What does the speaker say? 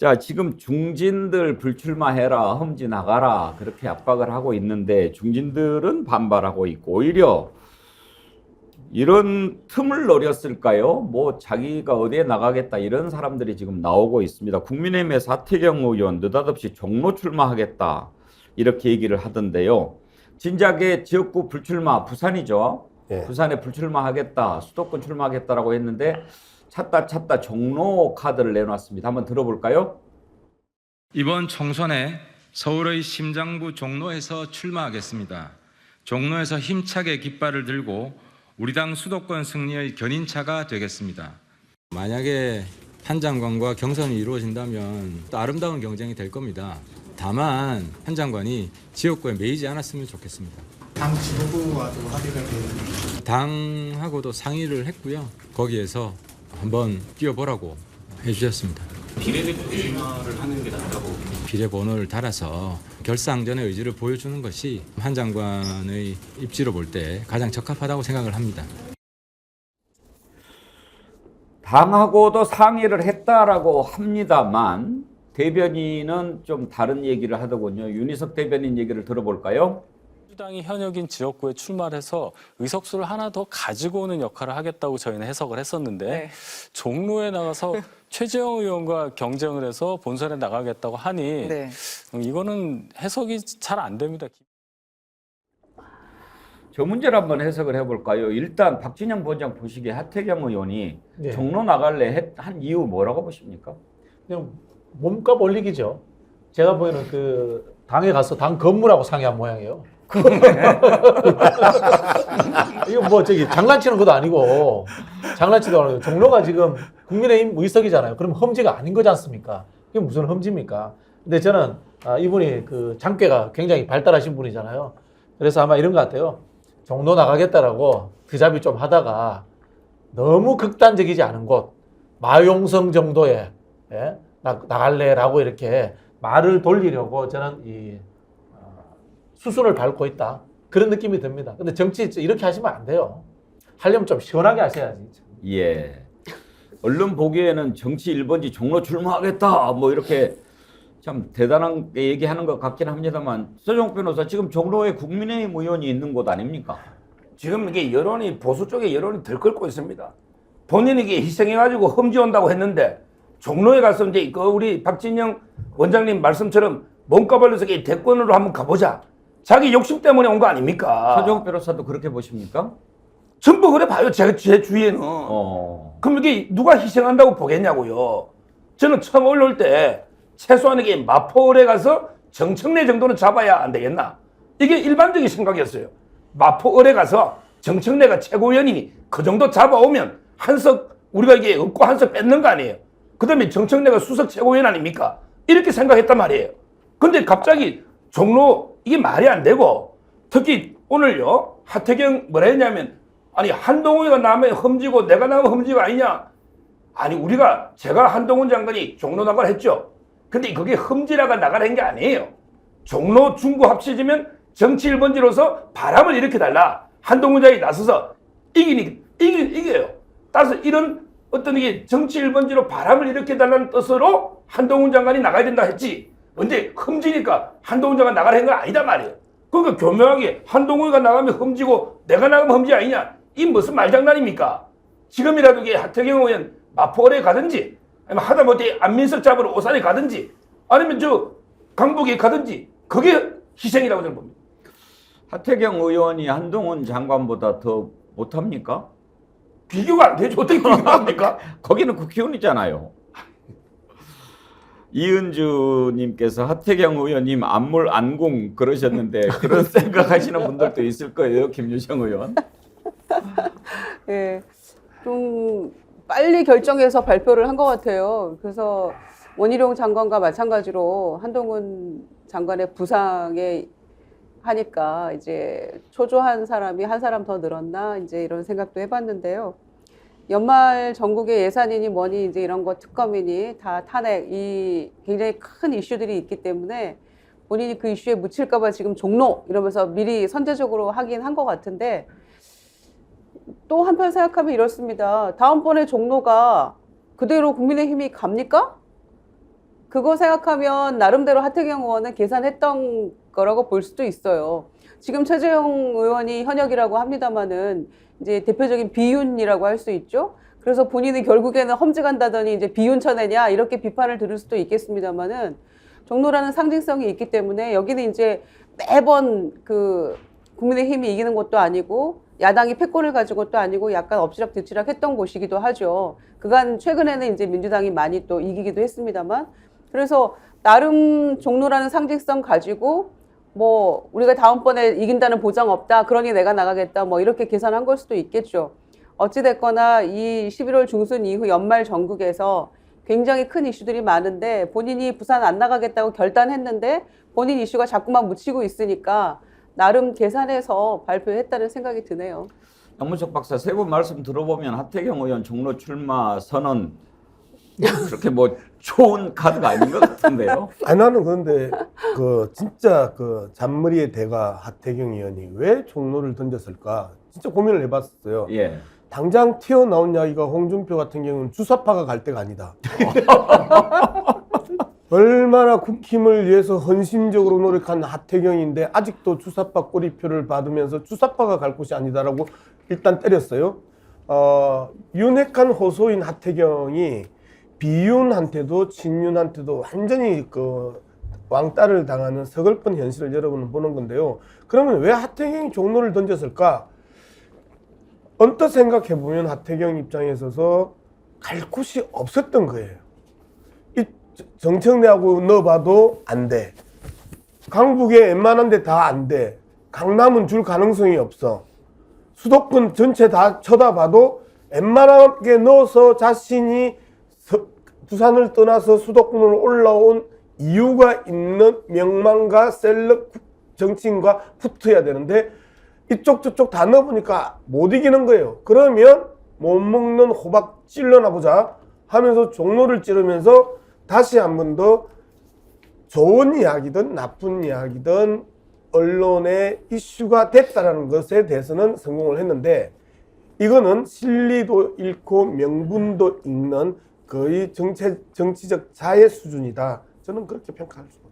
자, 지금 중진들 불출마해라, 험지 나가라 그렇게 압박을 하고 있는데 중진들은 반발하고 있고 오히려 이런 틈을 노렸을까요? 뭐 자기가 어디에 나가겠다 이런 사람들이 지금 나오고 있습니다. 국민의힘의 하태경 의원 느닷없이 종로 출마하겠다 이렇게 얘기를 하던데요. 진작에 지역구 불출마 부산이죠. 예. 부산에 불출마하겠다, 수도권 출마하겠다라고 했는데 찾다 종로 카드를 내놨습니다. 한번 들어볼까요? 이번 총선에 서울의 심장부 종로에서 출마하겠습니다. 종로에서 힘차게 깃발을 들고 우리 당 수도권 승리의 견인차가 되겠습니다. 만약에 한 장관과 경선이 이루어진다면 또 아름다운 경쟁이 될 겁니다. 다만 한 장관이 지역구에 매이지 않았으면 좋겠습니다. 당 지도부와도 합의가 되는. 당하고도 상의를 했고요. 거기에서 한번 뛰어보라고 해주셨습니다. 비례대표 출마를 하는 게 낫다고. 비례번호를 달아서 결사항전의 의지를 보여주는 것이 한 장관의 입지로 볼 때 가장 적합하다고 생각을 합니다. 당하고도 상의를 했다라고 합니다만 대변인은 좀 다른 얘기를 하더군요. 윤희석 대변인 얘기를 들어볼까요? 민주당이 현역인 지역구에 출마를 해서 의석수를 하나 더 가지고 오는 역할을 하겠다고 저희는 해석을 했었는데 네. 종로에 나가서 최재형 의원과 경쟁을 해서 본선에 나가겠다고 하니 네. 이거는 해석이 잘 안 됩니다. 저 문제를 한번 해석을 해볼까요? 일단 박진영 부원장 보시기에 하태경 의원이 네. 종로 나갈래 한 이유 뭐라고 보십니까? 그냥 몸값 올리기죠. 제가 보기에는 그 당에 가서 당 건물하고 상의한 모양이에요. 이거 뭐 저기 장난치는 것도 아니고 장난치도 아니고 종로가 지금 국민의힘 의석이잖아요. 그럼 험지가 아닌 거지 않습니까? 이게 무슨 험지입니까? 근데 저는 이분이 그 장께가 굉장히 발달하신 분이잖아요. 그래서 아마 이런 것 같아요. 종로 나가겠다라고 드잡이 좀 하다가 너무 극단적이지 않은 곳 마용성 정도에 나갈래라고 이렇게 말을 돌리려고 저는 이 수순을 밟고 있다. 그런 느낌이 듭니다. 근데 정치 이렇게 하시면 안 돼요. 하려면 좀 시원하게 하셔야지. 예. 언론 보기에는 정치 1번지 종로 출마하겠다 뭐 이렇게 참 대단한 얘기하는 것 같긴 합니다만 서정욱 변호사 지금 종로에 국민의힘 의원이 있는 곳 아닙니까? 지금 이게 여론이 보수 쪽에 여론이 들끓고 있습니다. 본인이 이게 희생해가지고 험지 온다고 했는데 종로에 가서 이제 그 우리 박진영 원장님 말씀처럼 몸값 올려서 대권으로 한번 가보자. 자기 욕심 때문에 온 거 아닙니까? 서정욱 변호사도 그렇게 보십니까? 전부 그래 봐요. 제 주위에는. 그럼 이게 누가 희생한다고 보겠냐고요. 저는 처음 올라올 때 최소한 이게 마포에 가서 정청래 정도는 잡아야 안 되겠나. 이게 일반적인 생각이었어요. 마포을에 가서 정청래가 최고위원이 그 정도 잡아오면 한석 우리가 이게 얻고 한석 뺏는 거 아니에요. 그 다음에 정청래가 수석 최고위원 아닙니까? 이렇게 생각했단 말이에요. 근데 갑자기 종로 이게 말이 안 되고 특히 오늘요 하태경 뭐라 했냐면 아니 한동훈이가 나면 험지고 내가 나면 험지가 아니냐. 아니 제가 한동훈 장관이 종로 나가라 했죠. 근데 그게 험지라가 나가라 한 게 아니에요. 종로 중구 합쳐지면 정치 1번지로서 바람을 일으켜달라. 한동훈 장관이 나서서 이겨요. 따라서 이런 어떤 이게 정치 1번지로 바람을 일으켜달라는 뜻으로 한동훈 장관이 나가야 된다 했지. 근데 험지니까 한동훈 장관 나가라 한 건 아니다 말이에요. 그러니까 교묘하게 한동훈이가 나가면 험지고 내가 나가면 험지 아니냐. 이 무슨 말장난입니까? 지금이라도 이게 하태경 의원 마포에 가든지 아니면 하다못해 안민석 잡으러 오산에 가든지 아니면 저 강북에 가든지 그게 희생이라고 저는 봅니다. 하태경 의원이 한동훈 장관보다 더 못합니까? 비교가 안 되죠. 어떻게 비교합니까? 거기는 국회의원이잖아요. 이은주님께서 하태경 의원님 안물 안궁 그러셨는데 그런 생각하시는 분들도 있을 거예요. 김유정 의원. 예, 좀 빨리 결정해서 발표를 한 것 같아요. 그래서 원희룡 장관과 마찬가지로 한동훈 장관의 부상에 하니까 이제 초조한 사람이 한 사람 더 늘었나 이제 이런 생각도 해봤는데요. 연말 전국의 예산이니 뭐니 이제 이런 거 특검이니 다 탄핵 이 굉장히 큰 이슈들이 있기 때문에 본인이 그 이슈에 묻힐까봐 지금 종로 이러면서 미리 선제적으로 하긴 한 것 같은데 또 한편 생각하면 이렇습니다. 다음번에 종로가 그대로 국민의힘이 갑니까? 그거 생각하면 나름대로 하태경 의원은 계산했던 거라고 볼 수도 있어요. 지금 최재형 의원이 현역이라고 합니다마는 이제 대표적인 비윤이라고 할 수 있죠. 그래서 본인이 결국에는 험직한다더니 이제 비윤 쳐내냐 이렇게 비판을 들을 수도 있겠습니다마는 종로라는 상징성이 있기 때문에 여기는 이제 매번 그 국민의힘이 이기는 것도 아니고 야당이 패권을 가진 것도 아니고 약간 엎치락뒤치락 했던 곳이기도 하죠. 그간 최근에는 이제 민주당이 많이 또 이기기도 했습니다만 그래서 나름 종로라는 상징성 가지고 뭐 우리가 다음번에 이긴다는 보장 없다. 그러니 내가 나가겠다. 뭐 이렇게 계산한 걸 수도 있겠죠. 어찌됐거나 이 11월 중순 이후 연말 전국에서 굉장히 큰 이슈들이 많은데 본인이 부산 안 나가겠다고 결단했는데 본인 이슈가 자꾸만 묻히고 있으니까 나름 계산해서 발표했다는 생각이 드네요. 양문석 박사 세 분 말씀 들어보면 하태경 의원 종로 출마 선언 그렇게 뭐 좋은 카드가 아닌 것 같은데요. 아니 나는 그런데 그 진짜 그 잔머리의 대가 하태경 의원이 왜 종로를 던졌을까 진짜 고민을 해봤어요. 예. 당장 튀어나온 이야기가 홍준표 같은 경우는 주사파가 갈 때가 아니다. 얼마나 국힘을 위해서 헌신적으로 노력한 하태경인데 아직도 주사파 꼬리표를 받으면서 주사파가 갈 곳이 아니다라고 일단 때렸어요. 윤핵한 호소인 하태경이 비윤한테도 친윤한테도 완전히 그 왕따를 당하는 서글픈 현실을 여러분은 보는 건데요. 그러면 왜 하태경이 종로를 던졌을까? 언뜻 생각해보면 하태경 입장에 있어서 갈 곳이 없었던 거예요. 이 정청래하고 넣어봐도 안 돼. 강북에 웬만한 데 다 안 돼. 강남은 줄 가능성이 없어. 수도권 전체 다 쳐다봐도 웬만하게 넣어서 자신이 부산을 떠나서 수도권으로 올라온 이유가 있는 명망가 셀럽 정치인과 붙어야 되는데 이쪽 저쪽 다 넣어보니까 못 이기는 거예요. 그러면 못 먹는 호박 찔러나 보자 하면서 종로를 찌르면서 다시 한 번 더 좋은 이야기든 나쁜 이야기든 언론의 이슈가 됐다는 것에 대해서는 성공을 했는데 이거는 실리도 잃고 명분도 잃는 거의 정치적 자해 수준이다. 저는 그렇게 평가할 수 있습니다.